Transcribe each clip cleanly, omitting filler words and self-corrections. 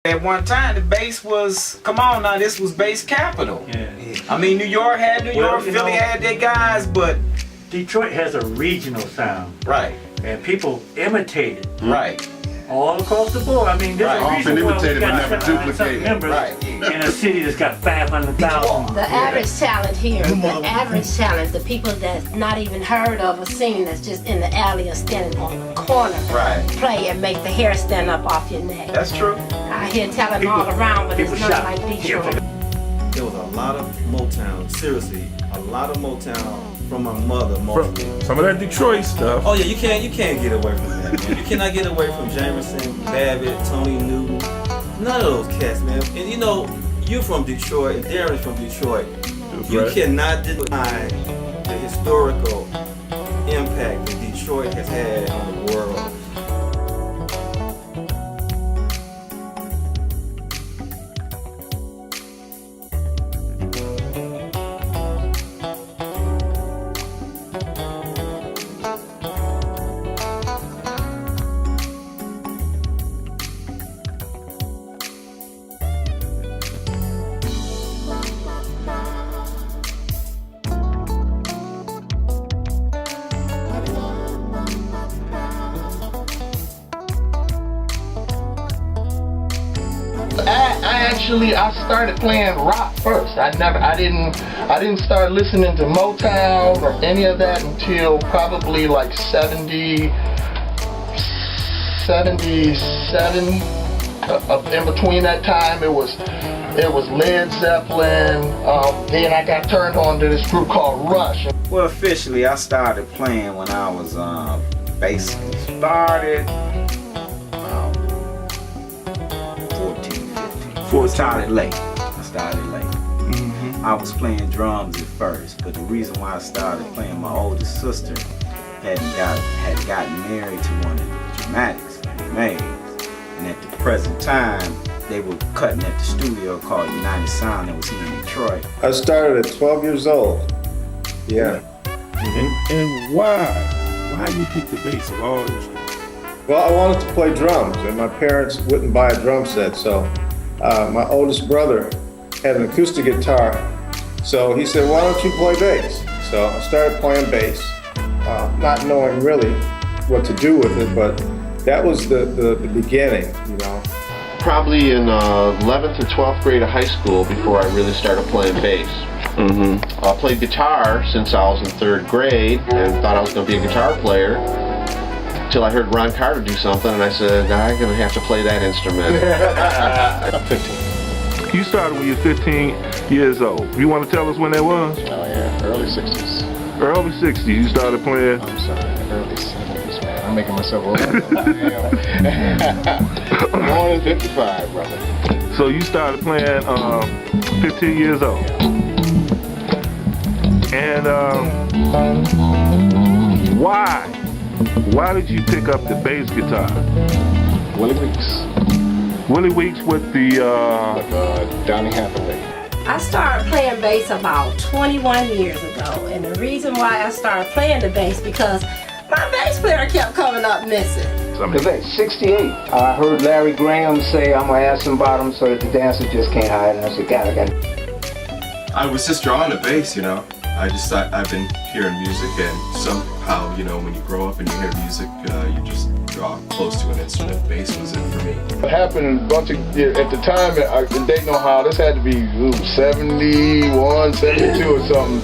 At one time, the bass was, come on now, this was bass capital. Yeah. I mean, New York had New York, Philly had their guys, but Detroit has a regional sound. right, And people imitate it right, all across the board. I mean, there's a Often reason why we imitated, but got never 700-something duplicated. members right. in a city that's got 500,000. The average talent here, the average talent, the people that's not even heard of or seen, that's just in the alley or standing on the corner, Right. play and make the hair stand up off your neck. That's true. I hear talent all around, but it's People not shop like here. Detroit. There was a lot of Motown, seriously, a lot of Motown from my mother mostly. Some of that Detroit stuff. Oh yeah, you can't get away from that, man. You cannot get away from Jamerson, Babbitt, Tony Newton, none of those cats, man. And you know, you're from Detroit, and Darren's from Detroit. You right. cannot deny the historical impact that Detroit has had on the world. I started playing rock first. I didn't start listening to Motown or any of that until probably like 77. In between that time, it was Led Zeppelin. Then I got turned on to this group called Rush. Well, officially, I started playing when I was basically started 14, 15. I started late. I was playing drums at first, but the reason why I started playing, my oldest sister had gotten married to one of the dramatics, maids, and at the present time, they were cutting at the studio called United Sound that was here in Detroit. I started at 12 years old. Yeah. And why you pick the bass of all instruments? Well, I wanted to play drums, and my parents wouldn't buy a drum set, so my oldest brother had an acoustic guitar, so he said, why don't you play bass? So I started playing bass, not knowing really what to do with it, but that was the beginning, you know. Probably in 11th or 12th grade of high school before I really started playing bass. I played guitar since I was in 3rd grade and thought I was going to be a guitar player till I heard Ron Carter do something and I said, I'm going to have to play that instrument. I'm 15. You started when you were 15 years old. You want to tell us when that was? Oh yeah, early 60s. Early 60s you started playing? I'm sorry, early 70s, man. I'm making myself old. Born in 55, brother. So you started playing 15 years old. And why did you pick up the bass guitar? Willie Weeks. Willie Weeks with the Donny Hathaway. I started playing bass about 21 years ago, and the reason why I started playing the bass because my bass player kept coming up missing. The bass, 68. I heard Larry Graham say, I'm gonna add some bottom so that the dancer just can't hide, and I said, God, I got it. I was just drawn to bass, you know. I've been hearing music, and somehow, you know, when you grow up and you hear music, you just draw close to an instrument. Bass was it for me. What happened at the time in Dayton, Ohio, this had to be 71, 72 or something.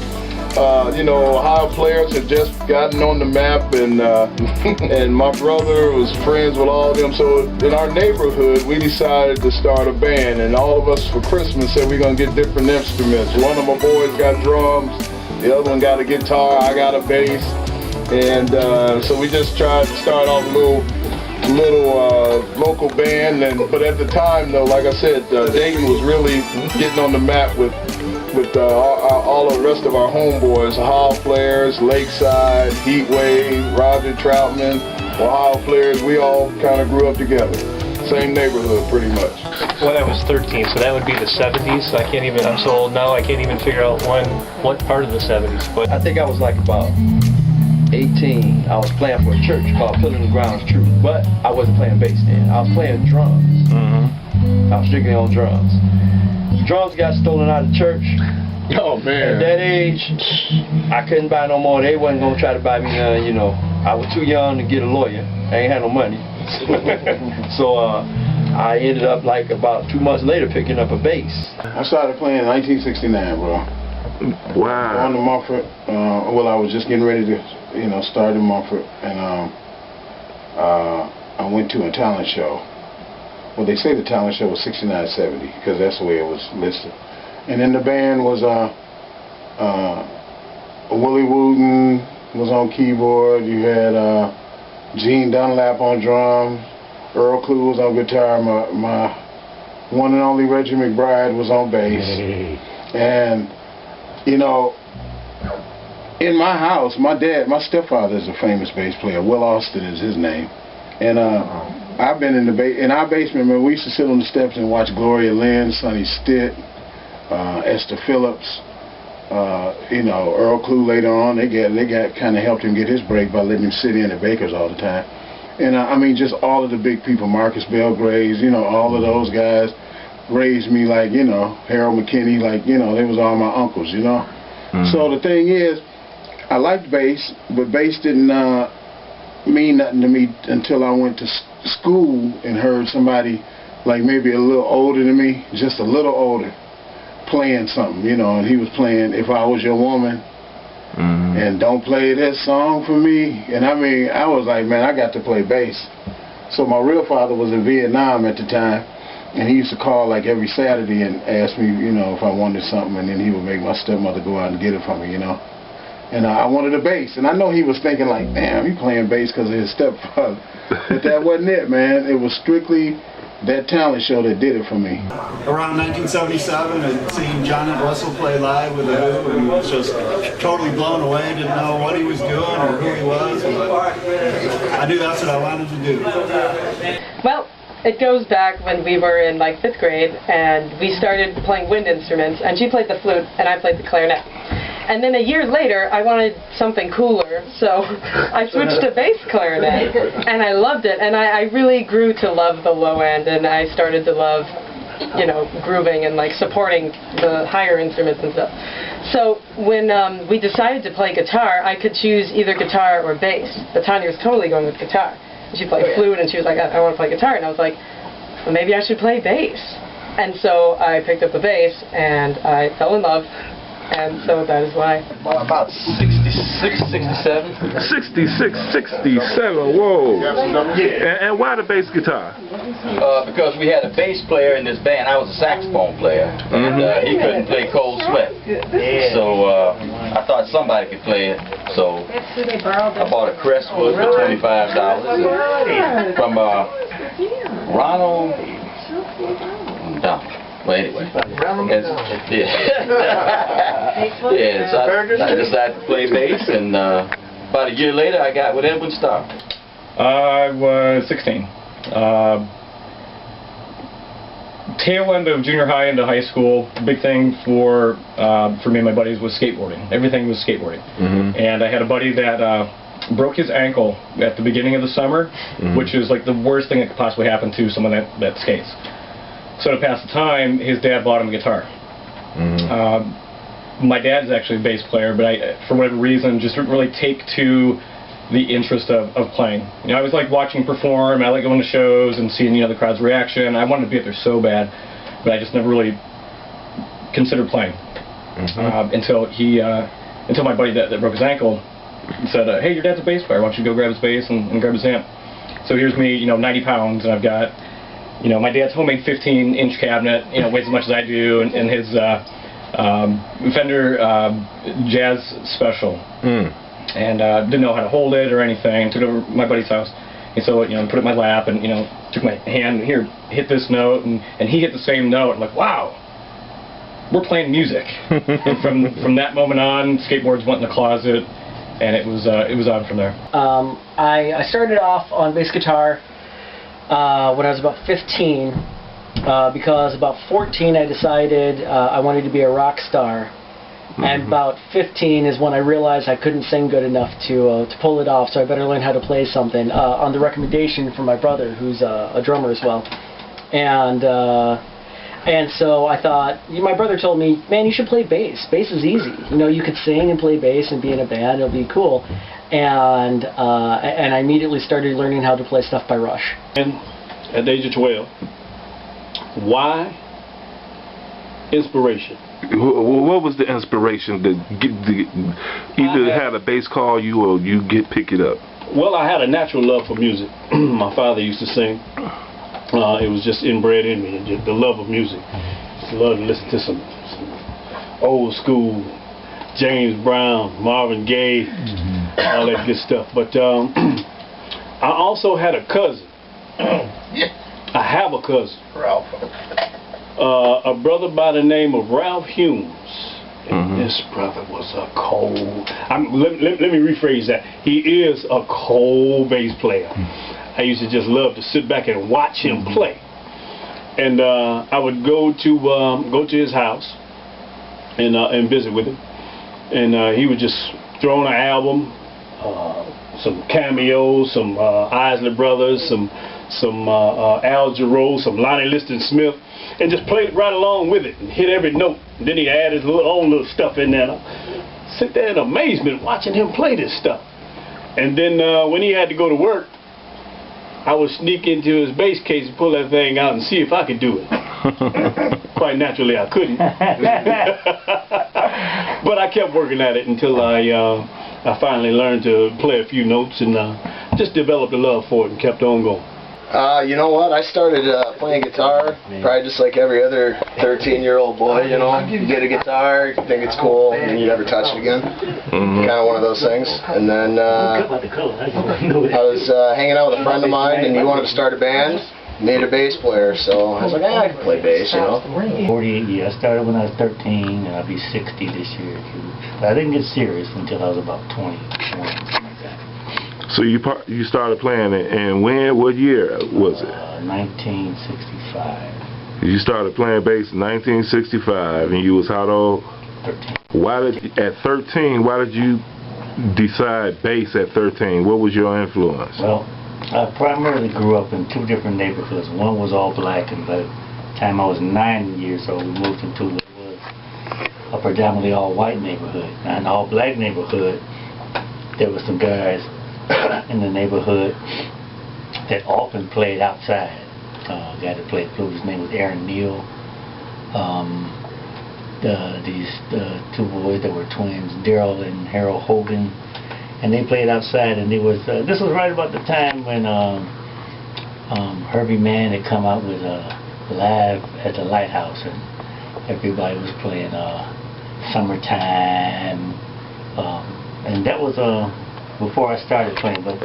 You know, Ohio players had just gotten on the map, and and my brother was friends with all of them. So in our neighborhood, we decided to start a band, and all of us for Christmas said we're gonna get different instruments. One of my boys got drums, the other one got a guitar, I got a bass, and so we just tried to start off a little local band. But at the time, though, like I said, Dayton was really getting on the map with all the rest of our homeboys, Ohio players, Lakeside, Heatwave, Roger Troutman, Ohio players. We all kind of grew up together. Same neighborhood, pretty much. When I was 13, so that would be the 70s. So I'm so old now, I can't even figure out what part of the 70s. But I think I was like about 18. I was playing for a church called Pillar and Grounds Troop, but I wasn't playing bass then. I was playing drums. I was strictly on drums. Drums got stolen out of church. Oh man. At that age, I couldn't buy no more. They wasn't gonna try to buy me none, you know. I was too young to get a lawyer. I ain't had no money. So I ended up like about 2 months later picking up a bass. I started playing in 1969, bro. Wow. On the Mumford. Well, I was just getting ready to, start in Mumford, and I went to a talent show. Well, they say the talent show was 69-70 because that's the way it was listed. And in the band was Willie Wooten was on keyboard. You had Gene Dunlap on drums. Earl Clue was on guitar. My one and only Reggie McBride was on bass. And in my house, my stepfather is a famous bass player. Will Austin is his name. And I've been in our basement, man. We used to sit on the steps and watch Gloria Lynn, Sonny Stitt, Esther Phillips, Earl Clue later on. They kind of helped him get his break by letting him sit in at Baker's all the time. And I mean, just all of the big people, Marcus Belgraves, all of those guys raised me like, Harold McKinney, like, they was all my uncles, So the thing is, I liked bass, but bass didn't mean nothing to me until I went to school and heard somebody like maybe a little older than me, just a little older, playing something, and he was playing If I Was Your Woman, and Don't Play That Song For Me. And I mean, I was like, man, I got to play bass. So my real father was in Vietnam at the time, and he used to call like every Saturday and ask me, if I wanted something, and then he would make my stepmother go out and get it for me, And I wanted a bass, and I know he was thinking like, damn, he playing bass because of his stepfather. But that wasn't it, man. It was strictly that talent show that did it for me. Around 1977, I'd seen John Entwistle play live with The Who, and was just totally blown away. Didn't know what he was doing or who he was, but I knew that's what I wanted to do. Well, it goes back when we were in like 5th grade, and we started playing wind instruments, and she played the flute, and I played the clarinet. And then a year later, I wanted something cooler, so I switched to bass clarinet, and I loved it. And I really grew to love the low end, and I started to love, grooving and like supporting the higher instruments and stuff. So when we decided to play guitar, I could choose either guitar or bass. But Tanya was totally going with guitar. She played flute, and she was like, I want to play guitar. And I was like, well, maybe I should play bass. And so I picked up the bass, and I fell in love. And so that is why. About 66, 67. 66, 67, whoa. And why the bass guitar? Because we had a bass player in this band. I was a saxophone player, and he couldn't play Cold Sweat. So I thought somebody could play it. So I bought a Crestwood for $25 from Ronald. Well, anyway, so I decided to play bass, and about a year later, I got with Edwin Starr. I was 16. Tail end of junior high into high school, the big thing for me and my buddies was skateboarding. Everything was skateboarding. And I had a buddy that broke his ankle at the beginning of the summer, which is like the worst thing that could possibly happen to someone that skates. So to pass the time, his dad bought him a guitar. My dad's actually a bass player, but I, for whatever reason, just didn't really take to the interest of playing. I always liked watching perform. I like going to shows and seeing the crowd's reaction. I wanted to be up there so bad, but I just never really considered playing until my buddy that broke his ankle said, "Hey, your dad's a bass player. Why don't you go grab his bass and grab his amp?" So here's me, 90 pounds, and I've got my dad's homemade 15-inch cabinet, weighs as much as I do, and his Fender Jazz Special. And didn't know how to hold it or anything. Took it over to my buddy's house. And so, put it in my lap and, took my hand, here, hit this note, and he hit the same note. I'm like, wow, we're playing music. And from that moment on, skateboards went in the closet, and it was on from there. I started off on bass guitar when I was about 15, because about 14 I decided I wanted to be a rock star, and about 15 is when I realized I couldn't sing good enough to pull it off, so I better learn how to play something, on the recommendation from my brother, who's a drummer as well. And so I thought, my brother told me, man, you should play bass. Bass is easy. You know, you could sing and play bass and be in a band. It'll be cool. And I immediately started learning how to play stuff by Rush. And at the age of 12, why inspiration? What was the inspiration to either have a bass call you or you pick it up? Well, I had a natural love for music. My father used to sing. It was just inbred in me, just the love of music. I love to listen to some old school James Brown, Marvin Gaye, all that good stuff. But I also had a cousin. I have a cousin. Ralph. A brother by the name of Ralph Humes. And this brother was a cold. Let me rephrase that. He is a cold bass player. I used to just love to sit back and watch him play. And I would go to his house and visit with him. And he would just throw on an album, some cameos, some Isley Brothers, some Al Jarreau, some Lonnie Liston Smith, and just play it right along with it and hit every note. And then he'd add his own little stuff in there. And I'd sit there in amazement watching him play this stuff. And then when he had to go to work, I would sneak into his bass case and pull that thing out and see if I could do it. Quite naturally, I couldn't. But I kept working at it until I finally learned to play a few notes and just developed a love for it and kept on going. You know what? I started playing guitar probably just like every other 13-year-old boy, you know. You get a guitar, you think it's cool, and you never touch it again. Kind of one of those things. And then I was hanging out with a friend of mine, and he wanted to start a band. Needed a bass player, so I was like, I can play bass, you know. 48 years. I started when I was 13, and I'll be 60 this year. But I didn't get serious until I was about 20. So you started playing it, and what year was it? 1965. You started playing bass in 1965, and you was how old? 13. At 13, why did you decide bass at 13? What was your influence? Well, I primarily grew up in two different neighborhoods. One was all black, and by the time I was 9 years old, we moved into what was a predominantly all white neighborhood. Now, in the all black neighborhood, there were some guys in the neighborhood that often played outside. A guy that played flute, his name was Aaron Neal. These two boys that were twins, Daryl and Harold Hogan, and they played outside. And it was this was right about the time when Herbie Mann had come out with Live at the Lighthouse, and everybody was playing Summertime, and that was before I started playing, but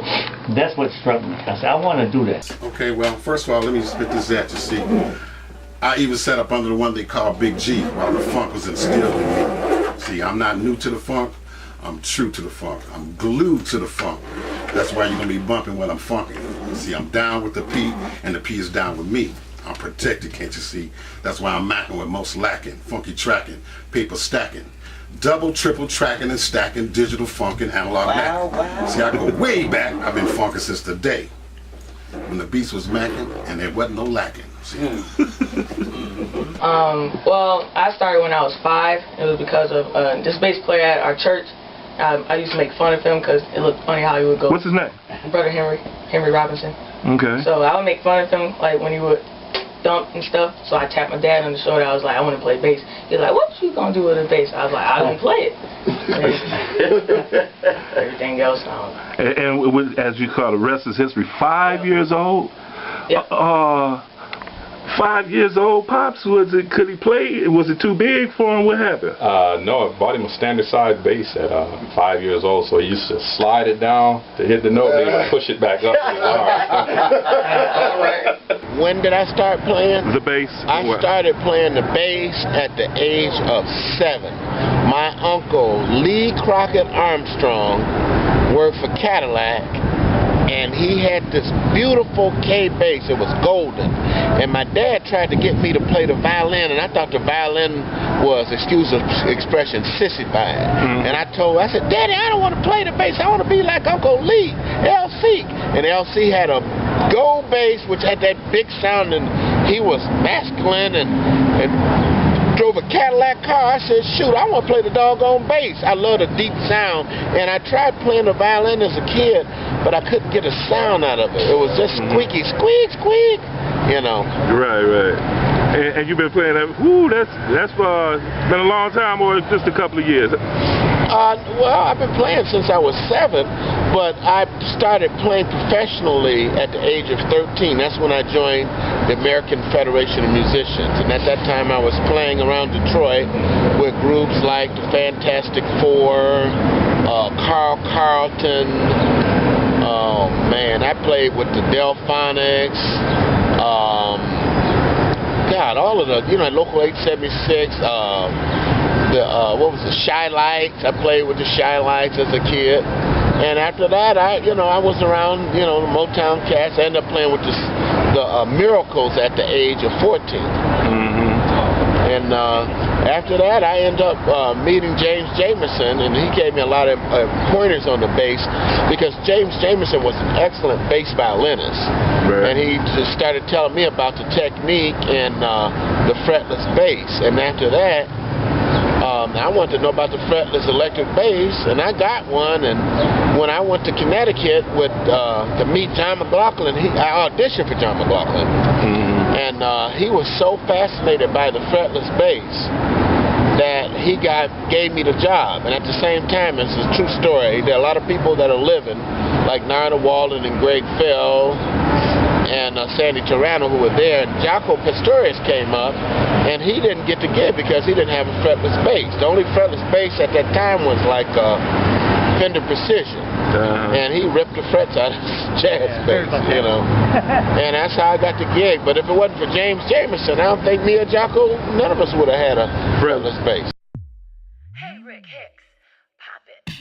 that's what struck me. I said, I want to do that. Okay, well, first of all, let me spit this at you. See, I even set up under the one they call Big G while the funk was instilled in me. See, I'm not new to the funk. I'm true to the funk. I'm glued to the funk. That's why you're going to be bumping when I'm funking. See, I'm down with the P, and the P is down with me. I'm protected, can't you see? That's why I'm macking with most lacking, funky tracking, paper stacking. Double, triple tracking and stacking, digital funkin', analog macking. See, I go way back. I've been funkin' since the day when the beats was macking and there wasn't no lacking. See? Well, I started when I was 5. It was because of this bass player at our church. I used to make fun of him because it looked funny how he would go. What's his name? Brother Henry Robinson. Okay. So I would make fun of him, like when he would dump and stuff. So I tapped my dad on the shoulder. I was like, I want to play bass. He's like, what you gonna do with a bass? I was like, I don't play it. Everything else. And as you call the rest is history. 5 years old. Yep. 5 years old, Pops. Could he play? Was it too big for him? What happened? No, I bought him a standard size bass at 5 years old, so he used to slide it down to hit the note, and he would push it back up. When did I start playing? The bass? I started playing the bass at the age of 7. My uncle, Lee Crockett Armstrong, worked for Cadillac, and he had this beautiful K bass. It was golden. And my dad tried to get me to play the violin, and I thought the violin was, excuse the expression, sissified. And I said, Daddy, I don't want to play the bass. I want to be like Uncle Lee, LC. And LC had a gold bass, which had that big sounding he was masculine and drove a Cadillac car. I said, shoot, I want to play the doggone bass. I love the deep sound. And I tried playing the violin as a kid, but I couldn't get a sound out of it. It was just squeaky, squeak, squeak, you know. Right. And you've been playing that, that's been a long time or just a couple of years? Well, I've been playing since I was 7, but I started playing professionally at the age of 13. That's when I joined the American Federation of Musicians. And at that time I was playing around Detroit with groups like the Fantastic Four, Carl Carlton. Oh man, I played with the Delphonics. God, all of the, Local 876, what was the Shy Lights? I played with the Shy Lights as a kid. And after that, I was around, the Motown cats. I ended up playing with the Miracles at the age of 14. And after that, I ended up meeting James Jamerson, and he gave me a lot of pointers on the bass, because James Jamerson was an excellent bass violinist. Right. And he just started telling me about the technique and the fretless bass. And after that, I wanted to know about the fretless electric bass, and I got one. And when I went to Connecticut to meet John McLaughlin, I auditioned for John McLaughlin. And he was so fascinated by the fretless bass that he gave me the job. And at the same time, it's a true story. There are a lot of people that are living, like Narada Walden and Greg Fell and Sandy Tarano, who were there. And Jaco Pastorius came up, and he didn't get the gig because he didn't have a fretless bass. The only fretless bass at that time was like Fender Precision. And he ripped the frets out of his jazz bass, and that's how I got the gig. But if it wasn't for James Jamerson, I don't think me or Jaco, none of us would have had a fretless bass. Hey, Rick Hicks, pop it.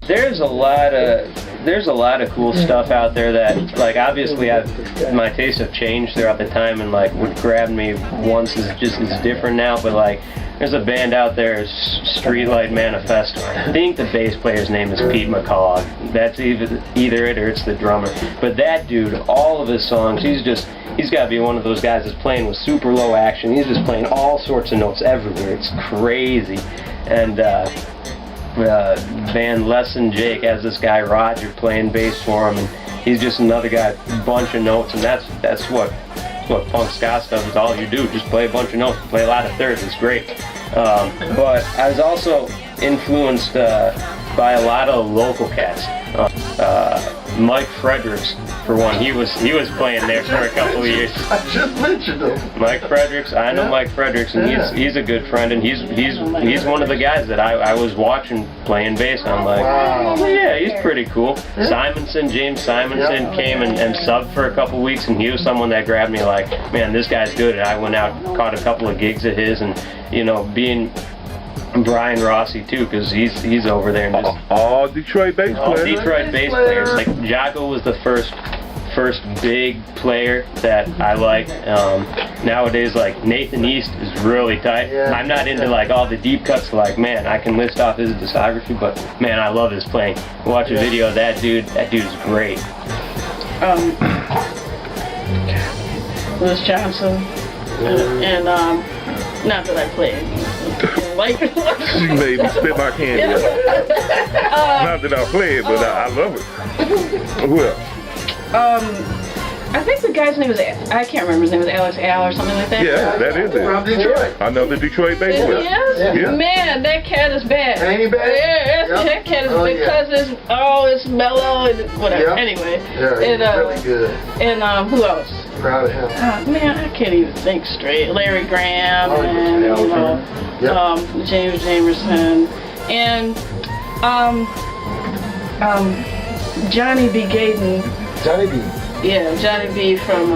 There's a lot of cool stuff out there that, like, obviously my tastes have changed throughout the time, and like what grabbed me once is different now. But like, there's a band out there, Streetlight Manifesto. I think the bass player's name is Pete McCall. That's either it or it's the drummer. But that dude, all of his songs, he's got to be one of those guys that's playing with super low action. He's just playing all sorts of notes everywhere. It's crazy. And band Less Than Jake has this guy Roger playing bass for him, and he's just another guy, bunch of notes, and that's what punk ska stuff is. All you do, just play a bunch of notes, play a lot of thirds. It's great. But I was also influenced by a lot of local cats. Mike Fredericks, for one, he was playing there for a couple of years. I just mentioned him. Mike Fredericks, I know Mike Fredericks, and he's a good friend, and he's one of the guys that I was watching playing bass, and I'm like, oh yeah, he's pretty cool. James Simonson came and subbed for a couple weeks, and he was someone that grabbed me like, man, this guy's good. And I went out, caught a couple of gigs of his, and being Brian Rossi too, because he's over there. And just, all Detroit bass players. All Detroit bass players. Like Jaco was the first big player that I liked. Nowadays, like Nathan East is really tight. I'm not into like all the deep cuts. Like, man, I can list off his discography, but man, I love his playing. Watch a video of that dude. That dude's great. Louis Johnson, and not that I played. Like, she made me spit my candy. Not that I play it, but I love it. Who else? I think the guy's name was, I can't remember his name, was Alex Al or something like that. Yeah, that is it. From Detroit. Another Detroit bass player. Yes? Yeah. Man, that cat is bad. Ain't he bad? Yeah, that cat is because it's mellow and whatever. Anyway. Yeah, he's really good. And who else? Proud of him. Man, I can't even think straight. Larry Graham and James Jamerson and Johnny B. Gaydon. Johnny B. Yeah, Johnny B. from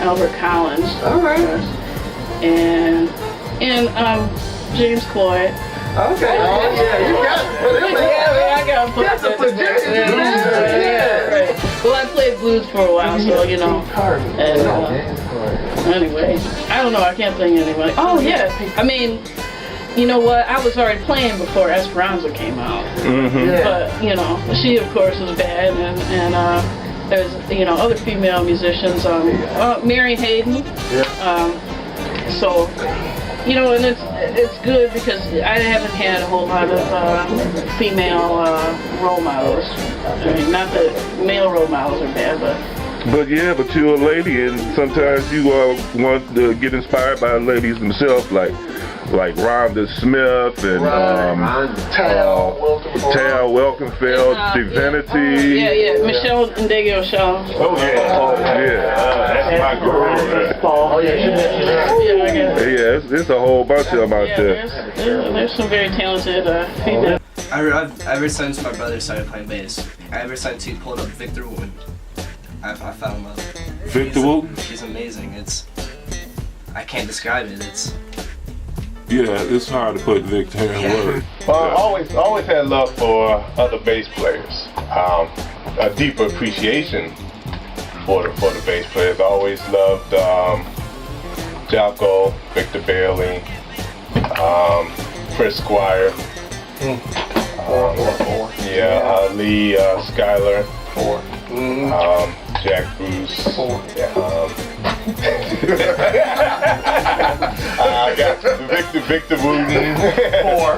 Albert Collins. All right. And James Cloyd. Okay. Oh yeah, you got. I got to put James in there. Right. Well, I played blues for a while, so and anyway, I don't know. I can't think of anybody. Oh yeah, I mean, you know what? I was already playing before Esperanza came out. But you know, she of course was bad, and there's other female musicians, Mary Hayden. So and it's good because I haven't had a whole lot of female role models. I mean, not that male role models are bad, but But you're a lady, and sometimes you want to get inspired by ladies themselves, like Rhonda Smith and Tal Welkenfeld, Divinity. Michelle Ndege Shaw. That's my girl. It's a whole bunch of them out there. There's some very talented females. Ever since my brother started playing bass, ever since he pulled up Victor Wooten, I fell in love. Victor Wooten? She's amazing. I can't describe it. It's hard to put Victor in words. Well, I always had love for other bass players. A deeper appreciation for the bass players. I always loved Jocko, Victor Bailey, Chris Squire. Lee Schuyler. Jack Bruce. I got Victor Wooten. Four.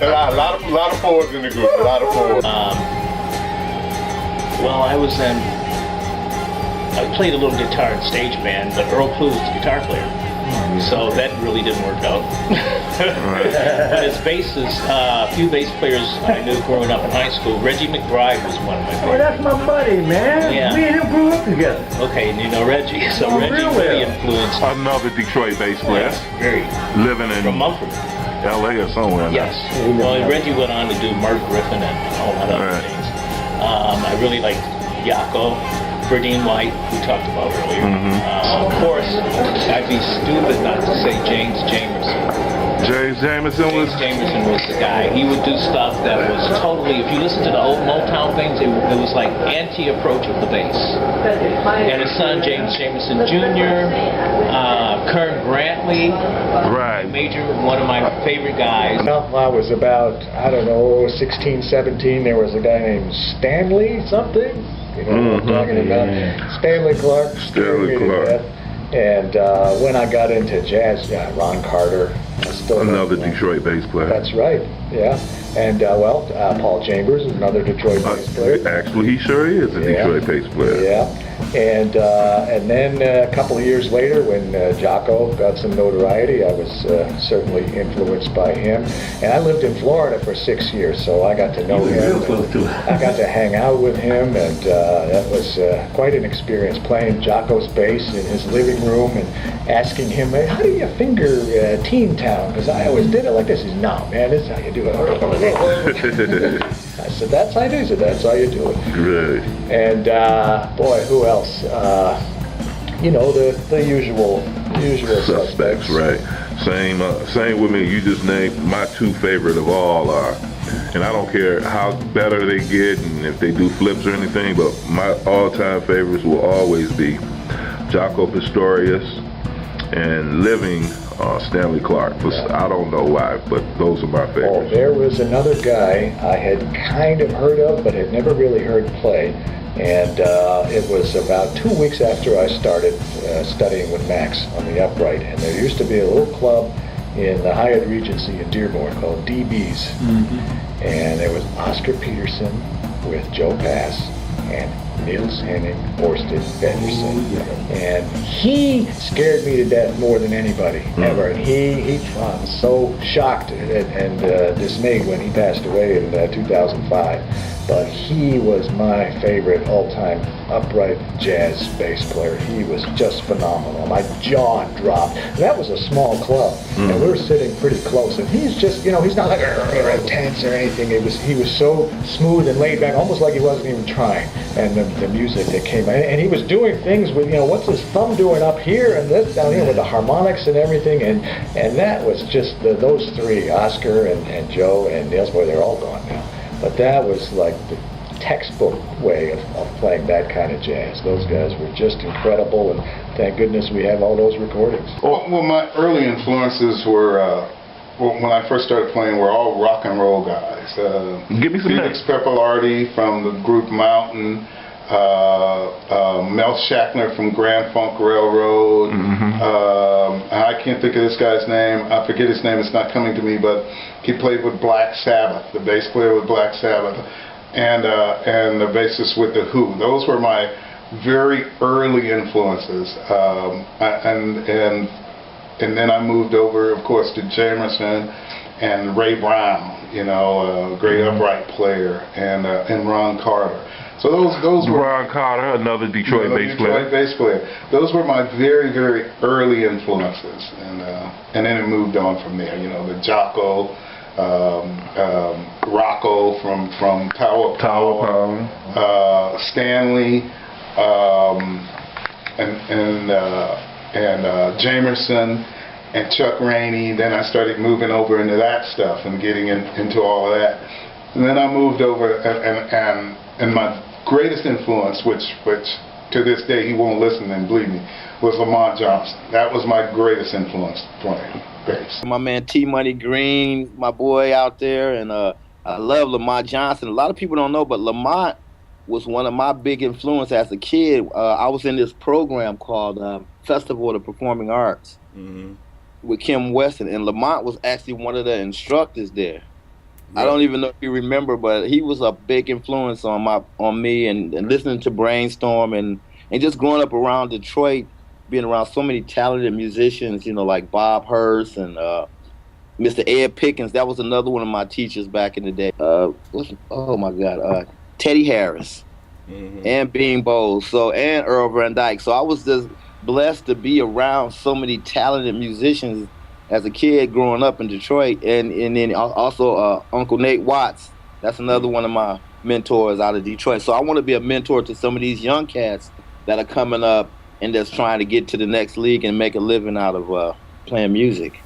A lot of fours in the group. A lot of fours. Well, I played a little guitar in stage band, but Earl Clue was the guitar player. So that really didn't work out. But as bassists, a few bass players I knew growing up in high school, Reggie McBride was one of my favorites. Oh, that's my buddy, man. Yeah. Me and him grew up together. Okay, and you know Reggie. So Reggie really influenced. Another Detroit bass player. Very. Living in from Mumford. LA or somewhere. Yes. Well, Reggie went on to do Mark Griffin and a whole lot of other things. I really liked Yako. Berdine White, we talked about earlier. Of course, I'd be stupid not to say James Jamerson. James Jamerson was the guy. He would do stuff that was totally, if you listen to the old Motown things, it was like anti-approach of the bass. And his son, James Jamerson Jr., Kern Brantley, one of my favorite guys. When I was about, 16, 17, there was a guy named Stanley something. You know what I'm talking about? Stanley Clark. And when I got into jazz, Ron Carter. Another Detroit bass player. That's right, yeah. And Paul Chambers is another Detroit bass player. Actually, he sure is a Detroit bass player. Yeah. And then a couple of years later, when Jocko got some notoriety, I was certainly influenced by him. And I lived in Florida for 6 years, so I got to know him. I got to hang out with him, and that was quite an experience, playing Jocko's bass in his living room and asking him, how do you finger Teen Town? Because I always did it like this. He said, no, man, this is how you do it. I said, that's how you do it. He said, that's how you do it. Good. And boy, who else? The usual suspects, right? Same with me. You just named my two favorite of all are, and I don't care how better they get and if they do flips or anything, but my all-time favorites will always be Jaco Pastorius and living Stanley Clark. I don't know why, but those are my favorites. There was another guy I had kind of heard of, but had never really heard play. And it was about 2 weeks after I started studying with Max on the upright. And there used to be a little club in the Hyatt Regency in Dearborn called DB's. And there was Oscar Peterson with Joe Pass and Niels Henning Orsted Pedersen. And he scared me to death more than anybody ever. And I was so shocked and dismayed when he passed away in 2005. But he was my favorite all-time upright jazz bass player. He was just phenomenal. My jaw dropped. That was a small club, and we were sitting pretty close. And he's just, he's not like intense or anything. He was so smooth and laid back, almost like he wasn't even trying. And the music that came, and he was doing things with, what's his thumb doing up here and this down here with the harmonics and everything. And that was just those three, Oscar and Joe and Niels. Boy, they're all gone now. But that was like the textbook way of playing that kind of jazz. Those guys were just incredible, and thank goodness we have all those recordings. Well, my early influences were when I first started playing were all rock and roll guys. Give me some Felix Peppalardi from the group Mountain, Mel Shackner from Grand Funk Railroad. I can't think of this guy's name. I forget his name. It's not coming to me, but he played with Black Sabbath, the bass player with Black Sabbath, and the bassist with The Who. Those were my very early influences. And then I moved over, of course, to Jamerson and Ray Brown, you know, a great upright player, and Ron Carter. So those were Ron Carter, another Detroit bass player. Detroit bass player. Those were my very, very early influences, and then it moved on from there. You know, the Jocko, Rocco from Tower Power, Stanley, and Jamerson and Chuck Rainey. Then I started moving over into that stuff and getting into all of that. And then I moved over, and my greatest influence, which to this day he won't listen and believe me, was Lamont Johnson. That was my greatest influence playing bass. My man T Money Green, my boy out there, and I love Lamont Johnson. A lot of people don't know, but Lamont was one of my big influences as a kid. I was in this program called Festival of the Performing Arts with Kim Weston, and Lamont was actually one of the instructors there. I don't even know if you remember, but he was a big influence on me and listening to Brainstorm and just growing up around Detroit, being around so many talented musicians, you know, like Bob Hurst and Mr. Ed Pickens. That was another one of my teachers back in the day. Oh my God, Teddy Harris and Bean Bowles, and Earl Van Dyke. So I was just blessed to be around so many talented musicians as a kid growing up in Detroit, and then also Uncle Nate Watts. That's another one of my mentors out of Detroit. So I want to be a mentor to some of these young cats that are coming up and that's trying to get to the next league and make a living out of playing music.